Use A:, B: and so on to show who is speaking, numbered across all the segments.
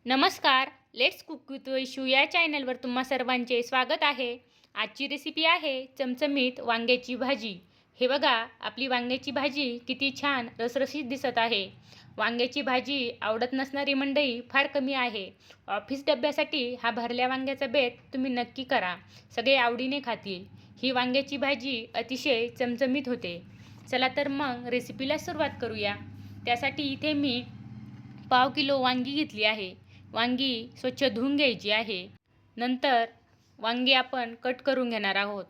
A: नमस्कार. Let's cook with Vaishu या चॅनलवर तुम्हा सर्वांचे स्वागत आहे. आजची रेसिपी आहे चमचमीत वांग्याची भाजी. हे बघा, आपली वांग्याची भाजी किती छान रसरशीत दिसत आहे. वांग्याची भाजी आवडत नसणारी मंडळी फार कमी आहे. ऑफिस डब्यासाठी हा भरल्या वांग्याचा बेत तुम्ही नक्की करा. सगळे आवडीने खातील. ही वांग्याची भाजी अतिशय चमचमीत होते. चला तर मग रेसिपीला सुरुवात करूया. त्यासाठी इथे मी पाव किलो वांगी घेतली आहे. वांगी स्वच्छ धुवून घ्यायची आहे. नंतर वांगी आपण कट करून घेणार आहोत.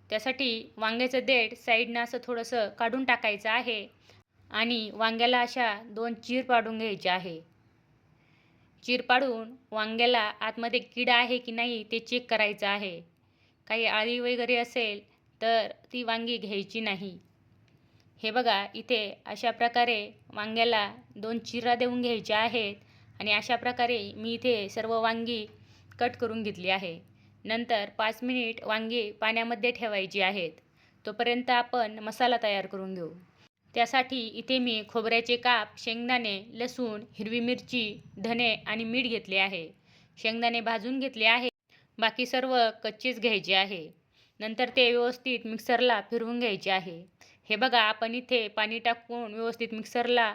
A: त्यासाठी वांग्याचं देठ साईडनं असं थोडंसं काढून टाकायचं आहे आणि वांग्याला अशा 2 चीर पाडून घ्यायचे आहे. चीर पाडून वांग्याला आतमध्ये किडा आहे की नाही ते चेक करायचं आहे. काही अळी वगैरे असेल तर ती वांगी घ्यायची नाही. हे बघा, इथे अशा प्रकारे वांग्याला 2 चिरा देऊन घ्यायच्या आहेत आणि अशा प्रकारे मी इथे सर्व वांगी कट करून घेतली आहे. नंतर 5 मिनिट वांगी पाण्यामध्ये ठेवायची आहेत. तोपर्यंत आपण मसाला तयार करून घेऊ. त्यासाठी इथे मी खोबऱ्याचे काप, शेंगदाणे, लसूण, हिरवी मिरची, धने आणि मीठ घेतले आहे. शेंगदाणे भाजून घेतले आहे. बाकी सर्व कच्चेच घ्यायचे आहे. नंतर ते व्यवस्थित मिक्सरला फिरवून घ्यायचे आहे. हे बघा, आपण इथे पाणी टाकून व्यवस्थित मिक्सरला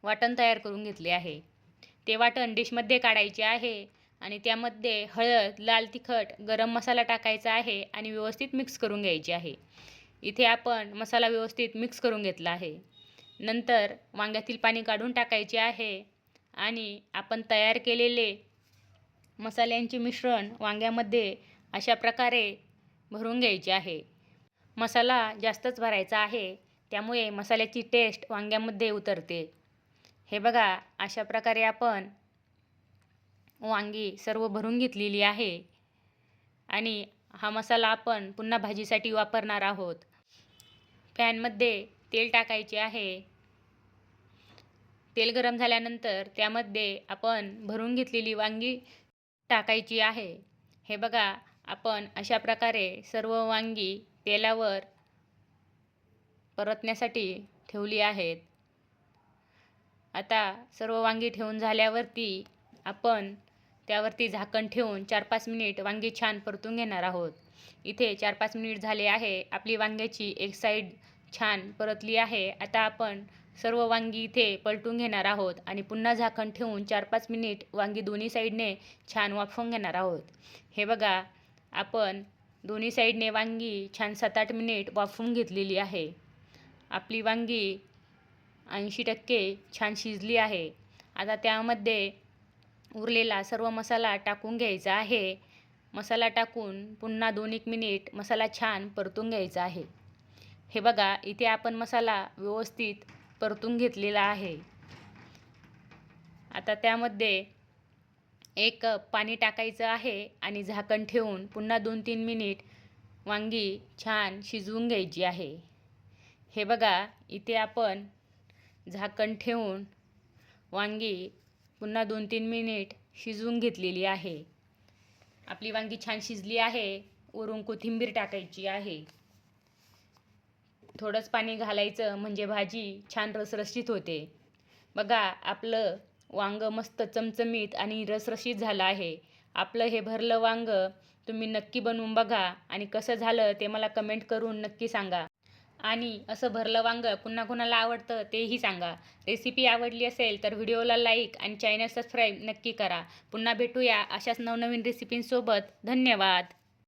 A: वाटण तयार करून घेतले आहे. ते वाटण डिशमध्ये काढायचे आहे आणि त्यामध्ये हळद, लाल तिखट, गरम मसाला टाकायचा आहे आणि व्यवस्थित मिक्स करून घ्यायचे आहे. इथे आपण मसाला व्यवस्थित मिक्स करून घेतला आहे. नंतर वांग्यातील पाणी काढून टाकायचे आहे आणि आपण तयार केलेले मसाल्यांचे मिश्रण वांग्यामध्ये अशा प्रकारे भरून घ्यायचे आहे. मसाला जास्तच भरायचा आहे, त्यामुळे मसाल्याची टेस्ट वांग्यामध्ये उतरते. हे बघा, अशा प्रकारे आपण वांगी सर्व भरून घेतलेली आहे आणि हा मसाला आपण पुन्हा भाजीसाठी वापरणार आहोत. पॅनमध्ये तेल टाकायचे आहे. तेल गरम झाल्यानंतर त्यामध्ये आपण भरून घेतलेली वांगी टाकायची आहे. हे बघा, आपण अशा प्रकारे सर्व वांगी तेलावर परतण्यासाठी ठेवली आहेत. आता सर्व वांगी ठेवून झाल्यावरती आपण त्यावरती झाकण ठेवून 4-5 मिनिट वांगी छान परतून घेणार आहोत. इथे 4-5 मिनिट झाले आहे. आपली वांग्याची एक साईड छान परतली आहे. आता आपण सर्व वांगी इथे पलटून घेणार आहोत आणि पुन्हा झाकण ठेवून 4-5 मिनिट वांगी दोन्ही साईडने छान वाफवून घेणार आहोत. हे बघा, आपण दोन्ही साईडने वांगी छान 7-8 मिनिट वाफवून घेतलेली आहे. आपली वांगी 80% छान शिजली आहे. आता त्यामध्ये उरलेला सर्व मसाला टाकून घ्यायचा आहे. मसाला टाकून पुन्हा 2-1 मिनिट मसाला छान परतून घ्यायचा आहे. हे बघा, इथे आपण मसाला व्यवस्थित परतून घेतलेला आहे. आता त्यामध्ये 1 कप पाणी टाकायचं आहे आणि झाकण ठेवून पुन्हा 2-3 मिनिट वांगी छान शिजवून घ्यायची आहे. हे बघा, इथे आपण झाकण ठेवून वांगी पुन्हा 2-3 मिनिट शिजवून घेतलेली आहे. आपली वांगी छान शिजली आहे. वरून कोथिंबीर टाकायची आहे. थोडंच पाणी घालायचं म्हणजे भाजी छान रसरशीत होते. बघा, आपलं वांगं मस्त चमचमीत आणि रसरशीत झालं आहे. आपलं हे भरलं वांगं तुम्ही नक्की बनवून बघा आणि कसं झालं ते मला कमेंट करून नक्की सांगा. आणि असं भरलं वांगं पुन्हा कोणाला आवडतं तेही सांगा. रेसिपी आवडली असेल तर व्हिडिओला लाईक आणि चॅनल सबस्क्राईब नक्की करा. पुन्हा भेटूया अशाच नवनवीन रेसिपींसोबत. धन्यवाद.